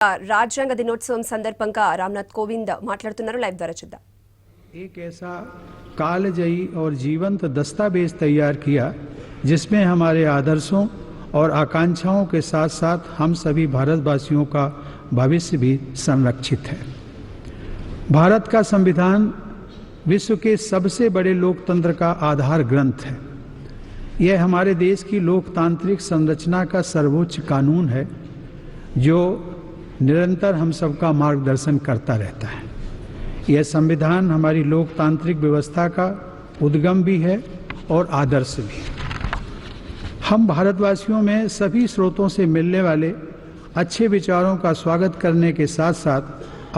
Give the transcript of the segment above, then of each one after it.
రాజ్యాంగ దినోత్సవం సందర్భంగా రామ్నాథ్ కోవింద్ మాట్లాడుతున్నారు. లైవ్ ద్వారా చూద్దాం. एक ऐसा कालजयी और जीवंत दस्तावेज तैयार किया जिसमें हमारे आदर्शों और आकांक्षाओं के साथ साथ हम सभी भारतवासियों का भविष्य भी संरक्षित है। भारत का संविधान विश्व के सबसे बड़े लोकतंत्र का आधार ग्रंथ है। यह हमारे देश की लोकतांत्रिक संरचना का सर्वोच्च कानून है जो निरंतर हम सबका मार्गदर्शन करता रहता है। यह संविधान हमारी लोकतांत्रिक व्यवस्था का उद्गम भी है और आदर्श भी। हम भारतवासियों में सभी स्रोतों से मिलने वाले अच्छे विचारों का स्वागत करने के साथ साथ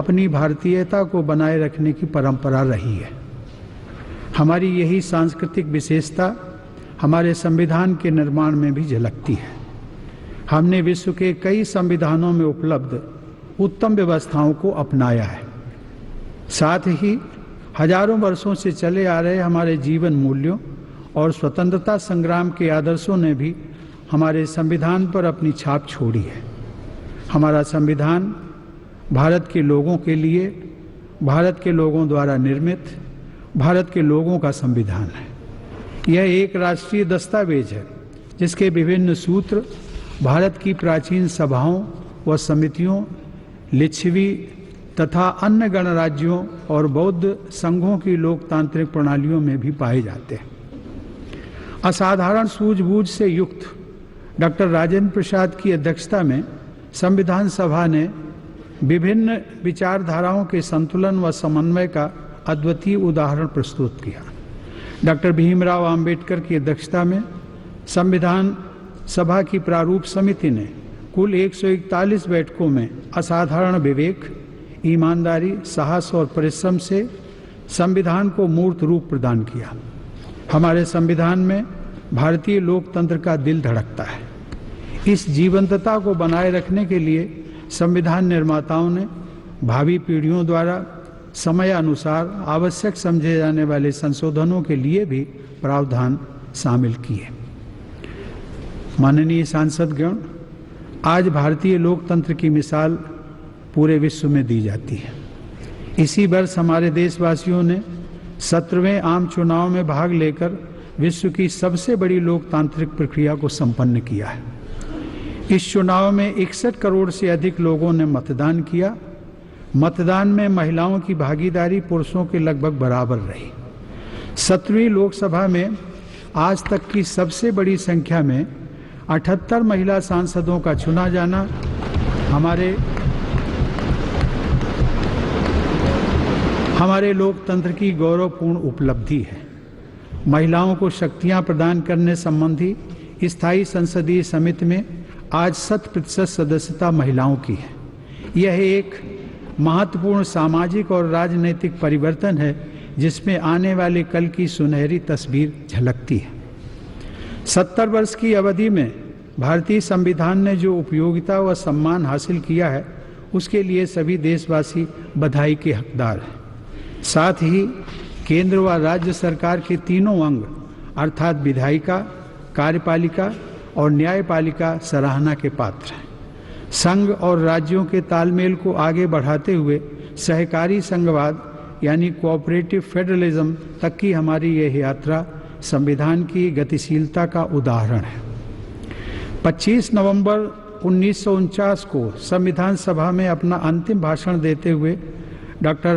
अपनी भारतीयता को बनाए रखने की परंपरा रही है। हमारी यही सांस्कृतिक विशेषता हमारे संविधान के निर्माण में भी झलकती है। हमने विश्व के कई संविधानों में उपलब्ध उत्तम व्यवस्थाओं को अपनाया है। साथ ही हजारों वर्षों से चले आ रहे हमारे जीवन मूल्यों और स्वतंत्रता संग्राम के आदर्शों ने भी हमारे संविधान पर अपनी छाप छोड़ी है। हमारा संविधान भारत के लोगों के लिए, भारत के लोगों द्वारा निर्मित, भारत के लोगों का संविधान है। यह एक राष्ट्रीय दस्तावेज है जिसके विभिन्न सूत्र भारत की प्राचीन सभाओं व समितियों, लिच्छवी तथा अन्य गणराज्यों और बौद्ध संघों की लोकतांत्रिक प्रणालियों में भी पाए जाते हैं। असाधारण सूझबूझ से युक्त डॉक्टर राजेंद्र प्रसाद की अध्यक्षता में संविधान सभा ने विभिन्न विचारधाराओं के संतुलन व समन्वय का अद्वितीय उदाहरण प्रस्तुत किया। डॉक्टर भीमराव अंबेडकर की अध्यक्षता में संविधान सभा की प्रारूप समिति ने कुल 141 बैठकों में असाधारण विवेक, ईमानदारी, साहस और परिश्रम से संविधान को मूर्त रूप प्रदान किया। हमारे संविधान में भारतीय लोकतंत्र का दिल धड़कता है। इस जीवंतता को बनाए रखने के लिए संविधान निर्माताओं ने भावी पीढ़ियों द्वारा समय अनुसार आवश्यक समझे जाने वाले संशोधनों के लिए भी प्रावधान शामिल किए। माननीय सांसदगण, आज भारतीय लोकतंत्र की मिसाल पूरे विश्व में दी जाती है। इसी वर्ष हमारे देशवासियों ने 17वें आम चुनाव में भाग लेकर विश्व की सबसे बड़ी लोकतांत्रिक प्रक्रिया को संपन्न किया है। इस चुनाव में 61 करोड़ से अधिक लोगों ने मतदान किया। मतदान में महिलाओं की भागीदारी पुरुषों के लगभग बराबर रही। 17वीं लोकसभा में आज तक की सबसे बड़ी संख्या में 78 महिला सांसदों का चुना जाना हमारे लोकतंत्र की गौरवपूर्ण उपलब्धि है। महिलाओं को शक्तियां प्रदान करने संबंधी स्थायी संसदीय समिति में आज 100% सदस्यता महिलाओं की है। यह एक महत्वपूर्ण सामाजिक और राजनीतिक परिवर्तन है जिसमें आने वाले कल की सुनहरी तस्वीर झलकती है। 70 वर्ष की अवधि में भारतीय संविधान ने जो उपयोगिता व सम्मान हासिल किया है उसके लिए सभी देशवासी बधाई के हकदार हैं। साथ ही केंद्र व राज्य सरकार के तीनों अंग अर्थात विधायिका, कार्यपालिका और न्यायपालिका सराहना के पात्र हैं। संघ और राज्यों के तालमेल को आगे बढ़ाते हुए सहकारी संघवाद यानी कोऑपरेटिव फेडरलिज्म तक की हमारी यह यात्रा संविधान की गतिशीलता का उदाहरण है। 25 नवंबर 1949 को संविधान सभा में अपना अंतिम भाषण देते हुए डॉक्टर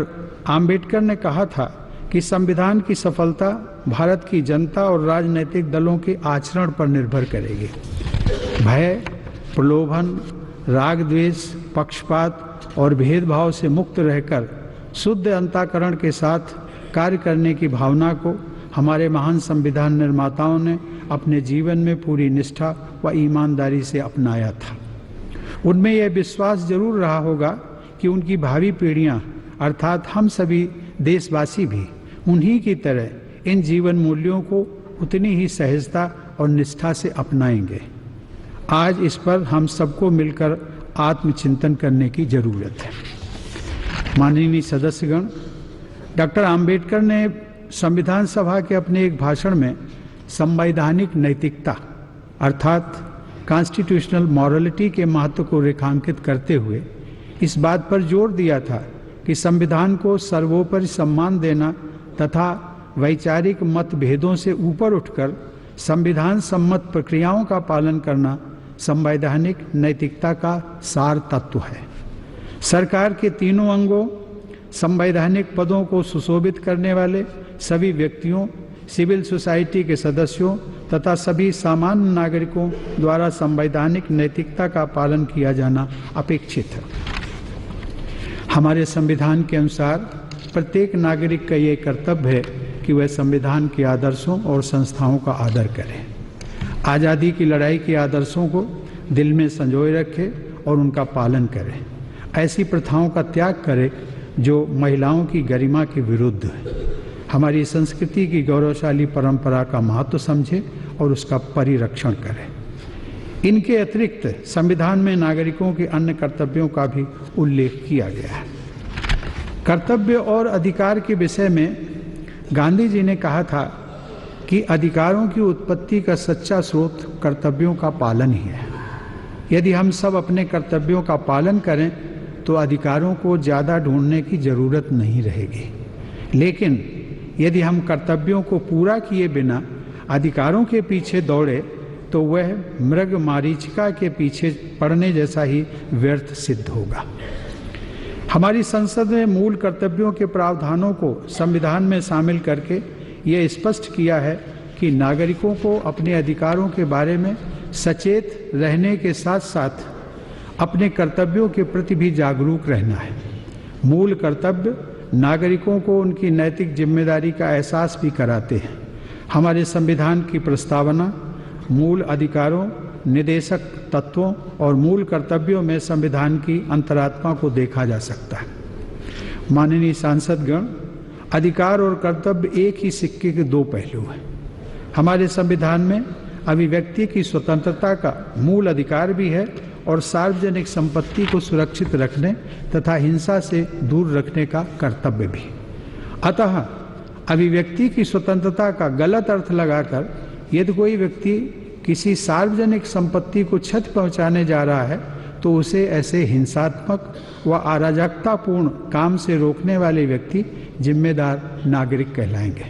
आम्बेडकर ने कहा था कि संविधान की सफलता भारत की जनता और राजनीतिक दलों के आचरण पर निर्भर करेगी। भय, प्रलोभन, राग द्वेष, पक्षपात और भेदभाव से मुक्त रहकर शुद्ध अंतःकरण के साथ कार्य करने की भावना को हमारे महान संविधान निर्माताओं ने अपने जीवन में पूरी निष्ठा व ईमानदारी से अपनाया था। उनमें यह विश्वास जरूर रहा होगा कि उनकी भावी पीढ़ियां अर्थात हम सभी देशवासी भी उन्हीं की तरह इन जीवन मूल्यों को उतनी ही सहजता और निष्ठा से अपनाएंगे। आज इस पर हम सबको मिलकर आत्मचिंतन करने की जरूरत है। माननीय सदस्यगण, डॉक्टर आम्बेडकर ने संविधान सभा के अपने एक भाषण में संवैधानिक नैतिकता अर्थात कॉन्स्टिट्यूशनल मॉरलिटी के महत्व को रेखांकित करते हुए इस बात पर जोर दिया था कि संविधान को सर्वोपरि सम्मान देना तथा वैचारिक मतभेदों से ऊपर उठकर संविधान सम्मत प्रक्रियाओं का पालन करना संवैधानिक नैतिकता का सार तत्व है। सरकार के तीनों अंगों, संवैधानिक पदों को सुशोभित करने वाले सभी व्यक्तियों, सिविल सोसाइटी के सदस्यों तथा सभी सामान्य नागरिकों द्वारा संवैधानिक नैतिकता का पालन किया जाना अपेक्षित है। हमारे संविधान के अनुसार प्रत्येक नागरिक का ये कर्तव्य है कि वह संविधान के आदर्शों और संस्थाओं का आदर करे, आज़ादी की लड़ाई के आदर्शों को दिल में संजोए रखे और उनका पालन करे, ऐसी प्रथाओं का त्याग करे जो महिलाओं की गरिमा के विरुद्ध है, हमारी संस्कृति की गौरवशाली परंपरा का महत्व समझे और उसका परिरक्षण करे। इनके अतिरिक्त संविधान में नागरिकों के अन्य कर्तव्यों का भी उल्लेख किया गया है। कर्तव्य और अधिकार के विषय में गांधी जी ने कहा था कि अधिकारों की उत्पत्ति का सच्चा स्रोत कर्तव्यों का पालन ही है। यदि हम सब अपने कर्तव्यों का पालन करें तो अधिकारों को ज़्यादा ढूंढने की ज़रूरत नहीं रहेगी, लेकिन यदि हम कर्तव्यों को पूरा किए बिना अधिकारों के पीछे दौड़े तो वह मृग मारीचिका के पीछे पड़ने जैसा ही व्यर्थ सिद्ध होगा। हमारी संसद ने मूल कर्तव्यों के प्रावधानों को संविधान में शामिल करके ये स्पष्ट किया है कि नागरिकों को अपने अधिकारों के बारे में सचेत रहने के साथ साथ अपने कर्तव्यों के प्रति भी जागरूक रहना है। मूल कर्तव्य नागरिकों को उनकी नैतिक जिम्मेदारी का एहसास भी कराते हैं। हमारे संविधान की प्रस्तावना मूल अधिकारों, निदेशक तत्वों और मूल कर्तव्यों में संविधान की अंतरात्मा को देखा जा सकता है। माननीय सांसदगण, अधिकार और कर्तव्य एक ही सिक्के के दो पहलू हैं। हमारे संविधान में अभिव्यक्ति की स्वतंत्रता का मूल अधिकार भी है और सार्वजनिक संपत्ति को सुरक्षित रखने तथा हिंसा से दूर रखने का कर्तव्य भी। अतः अभिव्यक्ति की स्वतंत्रता का गलत अर्थ लगाकर यदि कोई व्यक्ति किसी सार्वजनिक संपत्ति को क्षति पहुंचाने जा रहा है तो उसे ऐसे हिंसात्मक व अराजकतापूर्ण काम से रोकने वाले व्यक्ति जिम्मेदार नागरिक कहलाएंगे।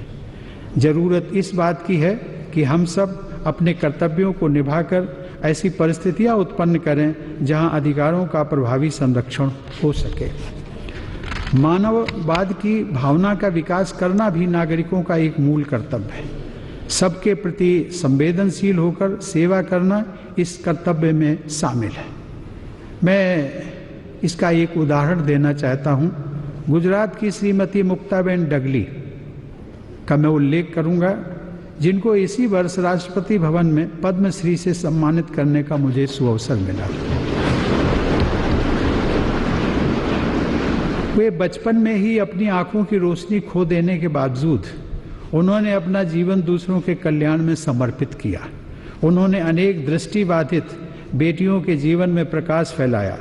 जरूरत इस बात की है कि हम सब अपने कर्तव्यों को निभाकर ऐसी परिस्थितियां उत्पन्न करें जहां अधिकारों का प्रभावी संरक्षण हो सके। मानववाद की भावना का विकास करना भी नागरिकों का एक मूल कर्तव्य है। सबके प्रति संवेदनशील होकर सेवा करना इस कर्तव्य में शामिल है। मैं इसका एक उदाहरण देना चाहता हूँ। गुजरात की श्रीमती मुक्ताबेन डगली का मैं उल्लेख करूँगा, जिनको इसी वर्ष राष्ट्रपति भवन में पद्मश्री से सम्मानित करने का मुझे सुअवसर मिला। वे बचपन में ही अपनी आंखों की रोशनी खो देने के बावजूद उन्होंने अपना जीवन दूसरों के कल्याण में समर्पित किया। उन्होंने अनेक दृष्टिबाधित बेटियों के जीवन में प्रकाश फैलाया।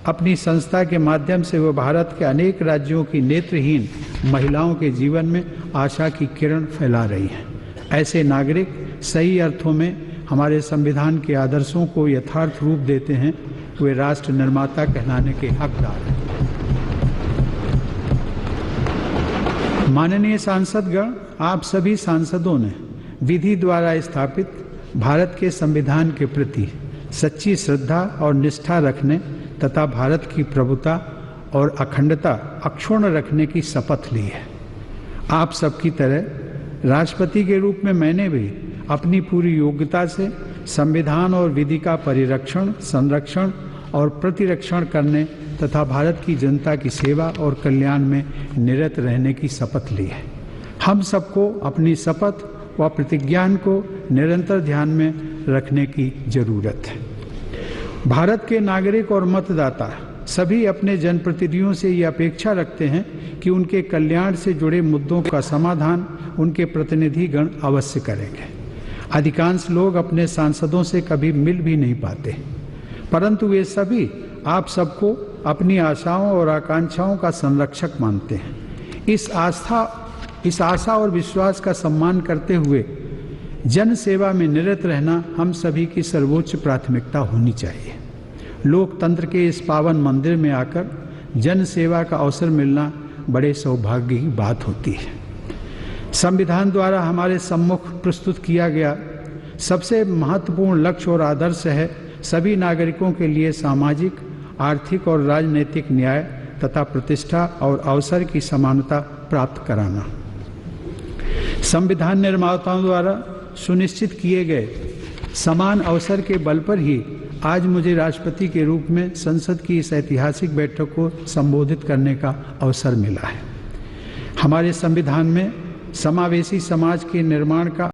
अपनी संस्था के माध्यम से वह भारत के अनेक राज्यों की नेत्रहीन महिलाओं के जीवन में आशा की किरण फैला रही हैं। ऐसे नागरिक सही अर्थों में हमारे संविधान के आदर्शों को यथार्थ रूप देते हैं। वे राष्ट्र निर्माता कहलाने के हकदार हैं। माननीय सांसदगण, आप सभी सांसदों ने विधि द्वारा स्थापित भारत के संविधान के प्रति सच्ची श्रद्धा और निष्ठा रखने तथा भारत की प्रभुता और अखंडता अक्षुण्ण रखने की शपथ ली है। आप सबकी तरह राष्ट्रपति के रूप में मैंने भी अपनी पूरी योग्यता से संविधान और विधि का परिरक्षण, संरक्षण और प्रतिरक्षण करने तथा भारत की जनता की सेवा और कल्याण में निरत रहने की शपथ ली है। हम सबको अपनी शपथ व प्रतिज्ञा को निरंतर ध्यान में रखने की जरूरत है। भारत के नागरिक और मतदाता सभी अपने जनप्रतिनिधियों से ये अपेक्षा रखते हैं कि उनके कल्याण से जुड़े मुद्दों का समाधान उनके प्रतिनिधिगण अवश्य करेंगे। अधिकांश लोग अपने सांसदों से कभी मिल भी नहीं पाते, परंतु वे सभी आप सबको अपनी आशाओं और आकांक्षाओं का संरक्षक मानते हैं। इस आशा और विश्वास का सम्मान करते हुए जन सेवा में निरत रहना हम सभी की सर्वोच्च प्राथमिकता होनी चाहिए। लोकतंत्र के इस पावन मंदिर में आकर जन सेवा का अवसर मिलना बड़े सौभाग्य की बात होती है। संविधान द्वारा हमारे सम्मुख प्रस्तुत किया गया सबसे महत्वपूर्ण लक्ष्य और आदर्श है सभी नागरिकों के लिए सामाजिक, आर्थिक और राजनीतिक न्याय तथा प्रतिष्ठा और अवसर की समानता प्राप्त कराना। संविधान निर्माताओं द्वारा सुनिश्चित किए गए समान अवसर के बल पर ही आज मुझे राष्ट्रपति के रूप में संसद की इस ऐतिहासिक बैठक को संबोधित करने का अवसर मिला है। हमारे संविधान में समावेशी समाज के निर्माण का